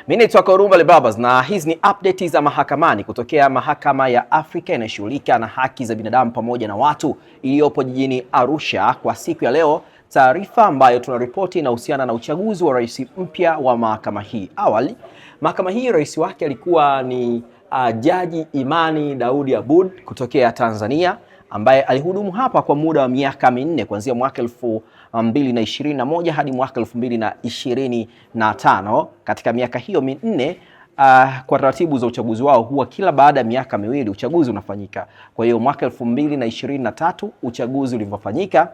Mimi naitwa Korumbale Babas na hizi ni updates za mahakamani kutokea Mahakama ya Afrika inayoshughulika na haki za binadamu pamoja na watu iliyopo jijini Arusha kwa siku ya leo. Taarifa ambayo tunaripoti inahusiana na uchaguzi wa rais mpya wa mahakama hii. Awali, mahakama hii rais wake alikuwa ni Jaji Imani Daudi Aboud kutokea Tanzania, ambaye alihudumu hapa kwa muda wa miaka minne kuanzia mwaka 2021 hadi mwaka 2025. Katika miaka hiyo minne, kwa taratibu za uchaguzi wao huwa kila baada ya miaka miwili uchaguzi unafanyika. Kwa hiyo mwaka 2023 uchaguzi ulivyofanyika,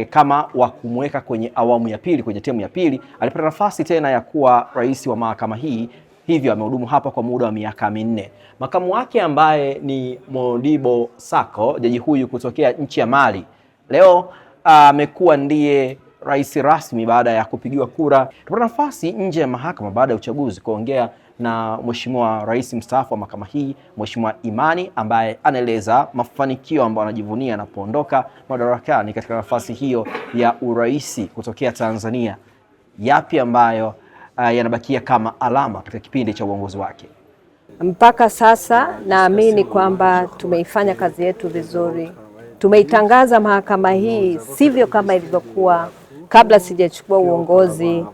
kama wa kumweka kwenye awamu ya pili, kwenye temu ya pili, alipata nafasi tena ya kuwa rais wa mahakama hii. Hivyo amehudumu hapa kwa muda wa miaka minne. Makamu wake ambaye ni Modibo Sako, jaji huyu kutokea nchi ya Mali, leo amekuwa ndiye rais rasmi baada ya kupigiwa kura. Tupata nafasi nje ya mahakama baada ya uchaguzi kuongea na Mheshimiwa Rais mstaafu wa mahakama hii, Mheshimiwa Imani, ambaye anaeleza mafanikio ambayo anajivunia anapoondoka madarakani katika nafasi hiyo ya uraisi kutokea Tanzania. Yapi ambayo yanabakia kama alama katika kipindi cha uongozi wake? Mpaka sasa naamini kwamba tumeifanya kazi yetu vizuri. Tumeitangaza mahakama hii sivyo kama ilivyokuwa kabla sijachukua uongozi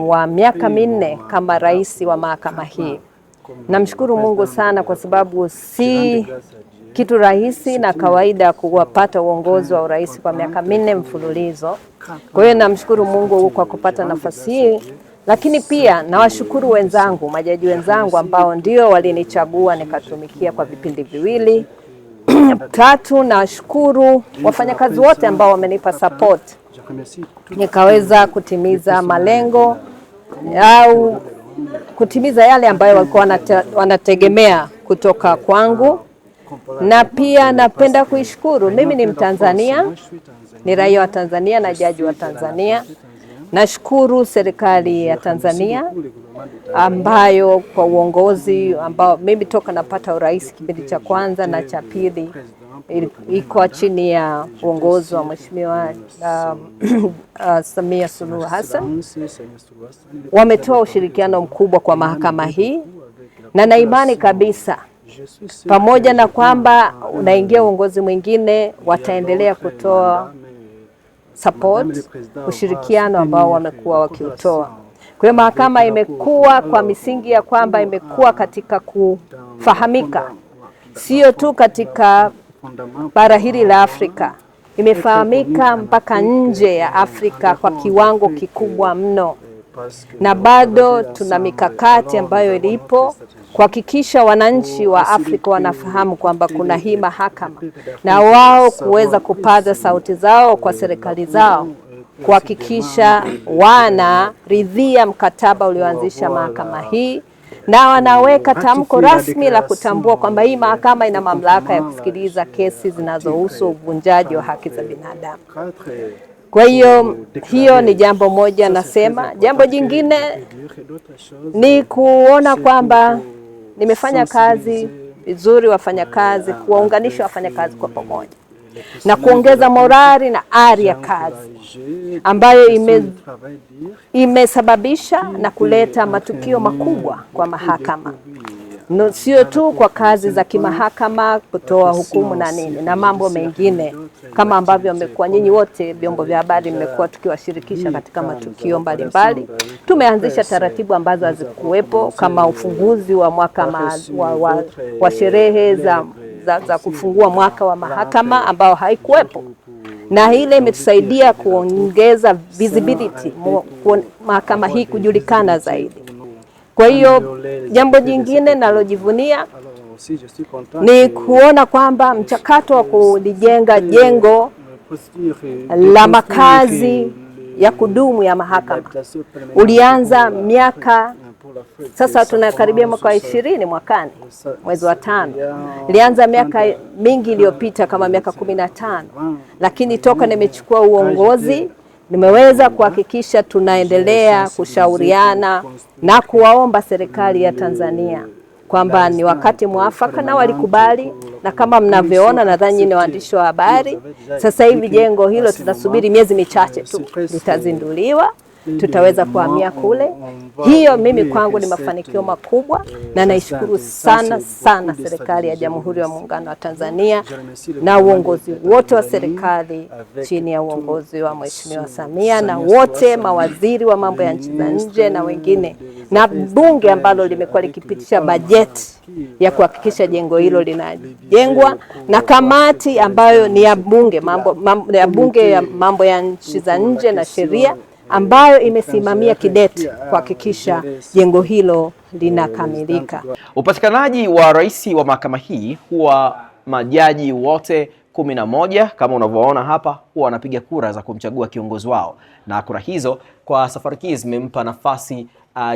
wa miaka minne kama rais wa mahakama hii. Namshukuru Mungu sana kwa sababu si kitu rahisi na kawaida kuwapata uongozi wa urais kwa miaka minne mfululizo. Kwa hiyo namshukuru Mungu kwa kupata nafasi hii. Lakini pia nawashukuru wenzangu, majaji wenzangu ambao ndio walinichagua nikatumikia kwa vipindi viwili. Tatu, nawashukuru wafanyakazi wote ambao wamenipa support nikaweza kutimiza malengo au kutimiza yale ambayo walikuwa wanategemea kutoka kwangu. Na pia napenda kuishukuru, mimi ni Mtanzania, ni raia wa Tanzania na jaji wa Tanzania. Nashukuru serikali ya Tanzania ambayo kwa uongozi ambao mimi toka napata urais kipindi cha kwanza na cha pili iko chini ya uongozi wa Mheshimiwa Samia Suluhu Hassan. Wametoa ushirikiano mkubwa kwa mahakama hii, na na imani kabisa pamoja na kwamba unaingia uongozi mwingine wataendelea kutoa support, ushirikiano ambao wamekuwa wakiutoa. Kwa hiyo mahakama imekuwa kwa misingi ya kwamba imekuwa katika kufahamika sio tu katika bara hili la Afrika, imefahamika mpaka nje ya Afrika kwa kiwango kikubwa mno. Na bado tuna mikakati ambayo ilipo kuhakikisha wananchi wa Afrika wanafahamu kwamba kuna hii mahakama, na wao kuweza kupaza sauti zao kwa serikali zao kuhakikisha wanaridhia mkataba ulioanzisha mahakama hii, na wanaweka tamko rasmi la kutambua kwamba hii mahakama ina mamlaka ya kusikiliza kesi zinazohusu uvunjaji wa haki za binadamu. Kwa hiyo ni jambo moja nasema. Jambo jingine ni kuona kwamba nimefanya kazi vizuri, wafanyakazi, kuwaunganisha wafanyakazi kwa pamoja na kuongeza morali na ari ya kazi ambayo imesababisha na kuleta matukio makubwa kwa mahakama. Sio tu kwa kazi za kimahakama, kutoa hukumu na nini na mambo mengine kama ambavyo mmekuwa nyinyi wote vyombo vya habari mmekuwa tukiwashirikisha katika matukio mbalimbali. Tumeanzisha taratibu ambazo hazikuwepo kama ufunguzi wa mwaka wa sherehe za kufungua mwaka wa mahakama ambao haikuwepo, na ile imetusaidia kuongeza visibility, mahakama hii kujulikana zaidi. Kwa hiyo jambo jingine nalojivunia ni kuona kwamba mchakato wa kulijenga jengo la makazi ya kudumu ya mahakama ulianza miaka, sasa tunakaribia mwaka wa 20 mwakani mwezi wa 5. Ilianza miaka mingi iliyopita kama miaka 15, lakini toka nimechukua uongozi nimeweza kuhakikisha tunaendelea kushauriana na kuwaomba serikali ya Tanzania kwamba ni wakati mwafaka, na walikubali, na kama mnavyoona nadhani ni waandishi wa habari, sasa hivi jengo hilo tunasubiri miezi michache tu litazinduliwa, tutaweza kuhamia kule. Hiyo mimi kwangu ni mafanikio makubwa, na naishukuru sana sana serikali ya Jamhuri ya Muungano wa Tanzania na uongozi wote wa serikali chini ya uongozi wa Mheshimiwa Samia, na wote mawaziri wa mambo ya nchi za nje na wengine, na bunge ambalo limekuwa likipitisha bajeti ya kuhakikisha jengo hilo linajengwa, na kamati ambayo ni ya bunge ya mambo ya nchi za nje na sheria ambayo imesimamia kidete kuhakikisha jengo hilo linakamilika. Upatikanaji wa rais wa mahakama hii huwa majaji wote 11 kama unavyoona hapa huwa wanapiga kura za kumchagua kiongozi wao, na kura hizo kwa safari hii zimempa nafasi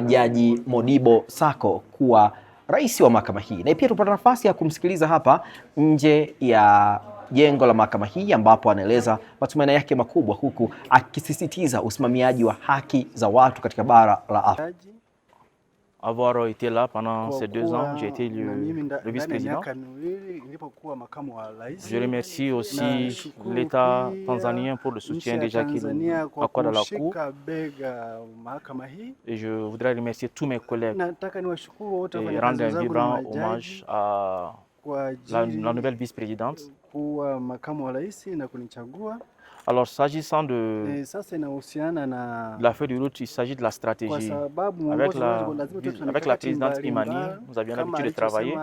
Jaji Modibo Sako kuwa rais wa mahakama hii. Na pia tupata nafasi ya kumsikiliza hapa nje ya jengo la mahakama hii ambapo anaeleza matumaini yake makubwa, huku akisisitiza usimamiaji wa haki za watu katika bara la Afrika. Avoir été là pendant ces 2 ans, j'ai été le vice-président. Je remercie aussi l'État tanzanien pour le soutien déjà qu'il accorde à la Cour. Et je voudrais remercier tous mes collègues et rendre un vibrant hommage à la nouvelle vice-présidente. Alors, s'agissant de la feuille de route, il s'agit de la stratégie. Avec la présidente Imani, nous avions l'habitude de travailler.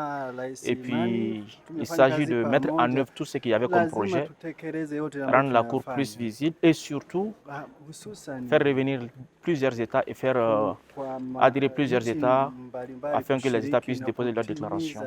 Et puis, il s'agit de mettre en œuvre tout ce qu'il y avait comme projet, rendre la Cour plus visible et surtout faire revenir plusieurs États et faire adhérer plusieurs États afin que les États puissent déposer leur déclaration.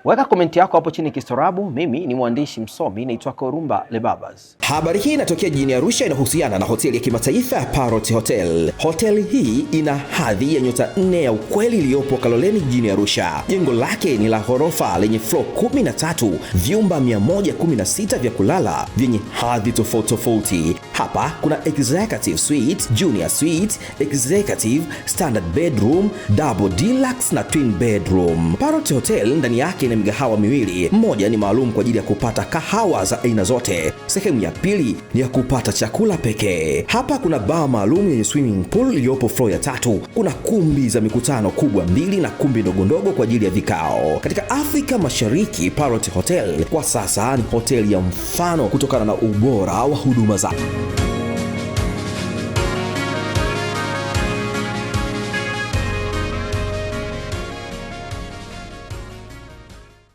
Weka komenti yako hapo chini kistorabu. Mimi ni mwandishi msomi naitwa Korumba Lebabas. Habari hii inatokea jijini Arusha, inahusiana na hoteli ya kimataifa ya Parrot Hotel. Hoteli hii ina hadhi ya nyota 4 ya ukweli iliyopo Kaloleni jijini Arusha. Jengo lake ni la ghorofa lenye floor 13, vyumba 116 vya kulala vyenye hadhi tofauti tofauti. Hapa kuna executive suite, junior suite, executive, standard bedroom, double deluxe na twin bedroom. Parrot Hotel ndani yake ina migahawa miwili. Mmoja ni maalum kwa ajili ya kupata kahawa za aina zote. Sehemu ya pili ni ya kupata chakula pekee. Hapa kuna bar maalum yenye swimming pool iliyopo floor ya 3. Kuna kumbi za mikutano kubwa 2 na kumbi ndogo ndogo kwa ajili ya vikao. Katika Afrika Mashariki, Parrot Hotel kwa sasa ni hoteli ya mfano kutokana na ubora wa huduma zake.